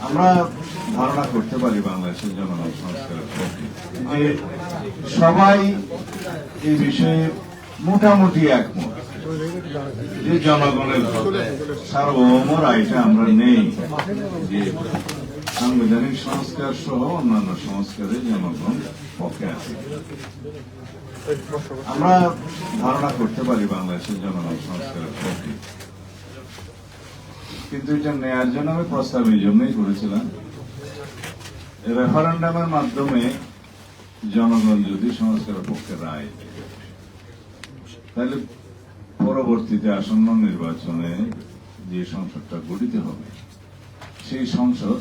আমরা ধারণা করতে পারি বাংলাদেশের জনগণ সংস্কারের পক্ষে যে সবাই এই বিষয়ে মোটামুটি একমত যে জনগণের সার্বভৌম রায়টা আমরা নেই যে সাংবিধানিক সংস্কার সহ অন্যান্য সংস্কারে জনগণ পক্ষে আছে। আমরা ধারণা করতে পারি বাংলাদেশের জনগণ সংস্কারের পক্ষে, কিন্তু এটা নেয়ার জন্য আমি প্রস্তাব এই জন্যই করেছিলাম, রেফারেন্ডামের মাধ্যমে জনগণ যদি সংস্কারের পক্ষে রায় দেয় তাহলে পরবর্তীতে আসন্ন নির্বাচনে যে সংসদটা গঠিত হবে সেই সংসদ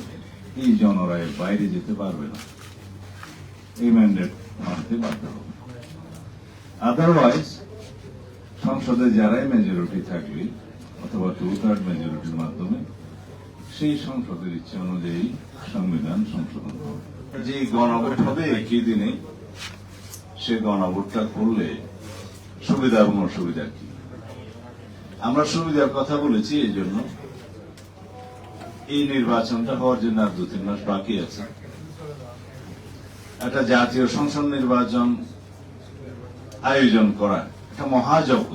এই জনরায়ের বাইরে যেতে পারবে না, এই ম্যান্ডেট মানতে বাধ্য হবে। আদারওয়াইজ সংসদে যারাই মেজরিটি থাকবে অথবা 2/3 মেজরিটির মাধ্যমে সেই সংসদের ইচ্ছা অনুযায়ী সংবিধান সংশোধন হবে। যে গণভোট হবে একই দিনে, সে গণভোটটা করলে সুবিধা এবং অসুবিধা কি? আমরা সুবিধার কথা বলেছি এই জন্য এই নির্বাচনটা হওয়ার জন্য আর 2-3 মাস বাকি আছে। একটা জাতীয় সংসদ নির্বাচন আয়োজন করা একটা মহাযজ্ঞ।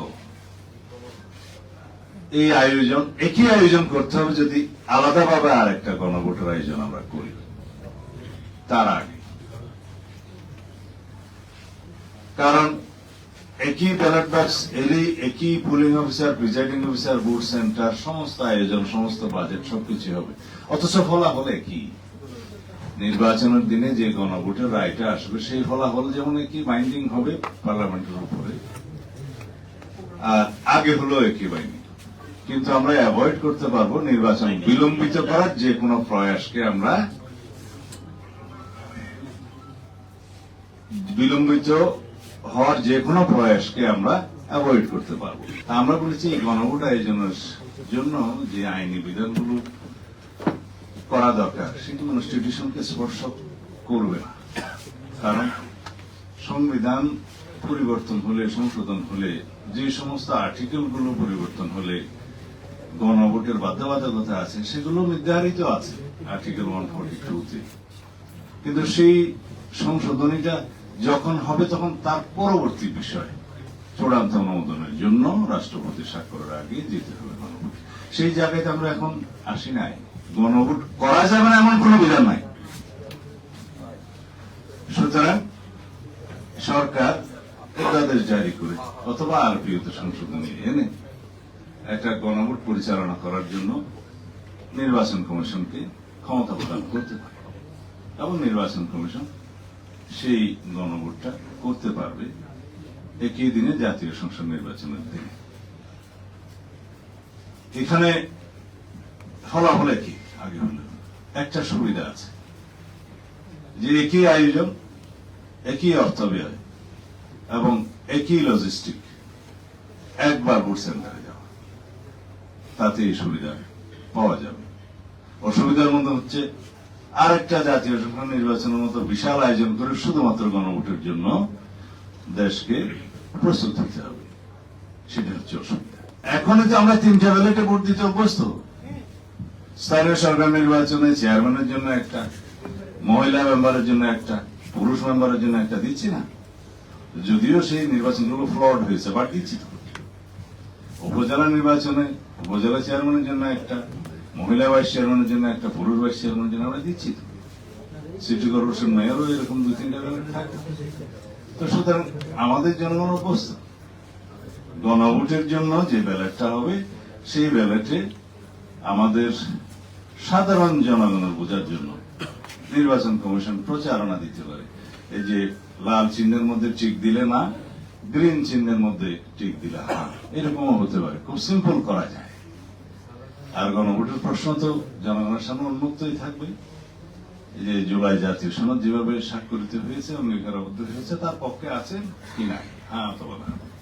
এই আয়োজন একই আয়োজন করতে হবে যদি আলাদাভাবে আর একটা গণভোটের আয়োজন আমরা করি তার আগে, কারণ একই ব্যালট বাক্স এলেই একই pulling officer, presiding officer, vote centre, সমস্ত আয়োজন, সমস্ত বাজেট সবকিছু হবে, অথচ ফলাফল একই। নির্বাচনের দিনে যে গণভোটের রায়টা আসবে সেই ফলাফল যেমন একই বাইন্ডিং হবে পার্লামেন্টের উপরে, আর আগে হলো একই বাইন্ডিং। কিন্তু আমরা অ্যাভয়েড করতে পারবো নির্বাচন বিলম্বিত করার যে কোনো প্রয়াসকে আমরা বিলম্বিত হওয়ার যে কোনো প্রয়াসকে আমরা অ্যাভয়েড করতে পারবো। আমরা বলেছি এই গণভোট আয়োজনের জন্য যে আইনি বিধানগুলো করা দরকার সেটি কনস্টিটিউশনকে স্পর্শ করবে না, কারণ সংবিধান পরিবর্তন হলে, সংশোধন হলে, যে সমস্ত আর্টিকেলগুলো পরিবর্তন হলে গণভোটের বাধ্যবাধকতা আছে সেগুলো নির্ধারিত আছে আর্টিকেল 142-তে, কিন্তু সেই সংশোধনীটা যখন হবে তখন তার পরবর্তী বিষয় চূড়ান্ত অনুমোদনের জন্য রাষ্ট্রপতি স্বাক্ষরের আগে যেতে হবে গণভোট। সেই জায়গায় আমরা এখন আসি নাই। গণভোট করা যাবে না এমন কোন বিধান নাই। সুতরাং সরকার অধ্যাদেশ জারি করে অথবা আরপিওতে সংশোধনী এনে একটা গণভোট পরিচালনা করার জন্য নির্বাচন কমিশনকে ক্ষমতা প্রদান করতে পারে এবং নির্বাচন কমিশন সেই গণভোটটা করতে পারবে একই দিনে জাতীয় সংসদ নির্বাচনের দিনে। এখানে ফলাফল একই আগে হলো, একটা সুবিধা আছে যে একই আয়োজন, একই অর্থ ব্যয় এবং একই লজিস্টিক, একবার ভোট সেন্টারে যাওয়া, তাতে এই সুবিধা পাওয়া যাবে। অসুবিধার মধ্যে হচ্ছে আরেকটা জাতীয় সংসদ নির্বাচনের মতো বিশাল আয়োজন করে শুধুমাত্র গণভোটের জন্য দেশকে প্রস্তুত হতে হবে, সেটা হচ্ছে অসুবিধা। এখনই তো আমরা 3টা ব্যালটে ভোট দিতে অভ্যস্ত। স্থানীয় সরকার নির্বাচনে চেয়ারম্যানের জন্য একটা, মহিলা মেম্বারের জন্য একটা, পুরুষ মেম্বারের জন্য একটা দিচ্ছি না, যদিও সেই নির্বাচনগুলো ফ্লড হয়েছে, বাট দিচ্ছি তো। উপজেলা নির্বাচনে উপজেলা চেয়ারম্যানের জন্য একটা, মহিলা ভাইস চেয়ারম্যানের জন্য একটা, পুরুষ ভাইস চেয়ারম্যানের জন্য আমরা দিচ্ছি তো। সিটি কর্পোরেশন মেয়রও এরকম 2-3টা ব্যালট থাকে। তো সুতরাং আমাদের জনগণ অভ্যস্ত। গণভোটের জন্য যে ব্যালটটা হবে সেই ব্যালটে আমাদের সাধারণ জনগণের বোঝার জন্য নির্বাচন কমিশন প্রচারণা দিতে পারে। এই যে লাল চিহ্নের মধ্যে টিক দিলে না, গ্রিন চিহ্নের মধ্যে টিক দিলে হ্যাঁ, এরকমও হতে পারে। খুব সিম্পল করা যায়। আর গণভোটের প্রশ্ন তো জনগণের সামনে উন্মুক্তই থাকবে। এই যে জুলাই জাতীয় সনদ যেভাবে স্বাক্ষরিত হয়েছে, অঙ্গীকারাবদ্ধ হয়েছে, তার পক্ষে আছেন কি নাই, হ্যাঁ অথবা না।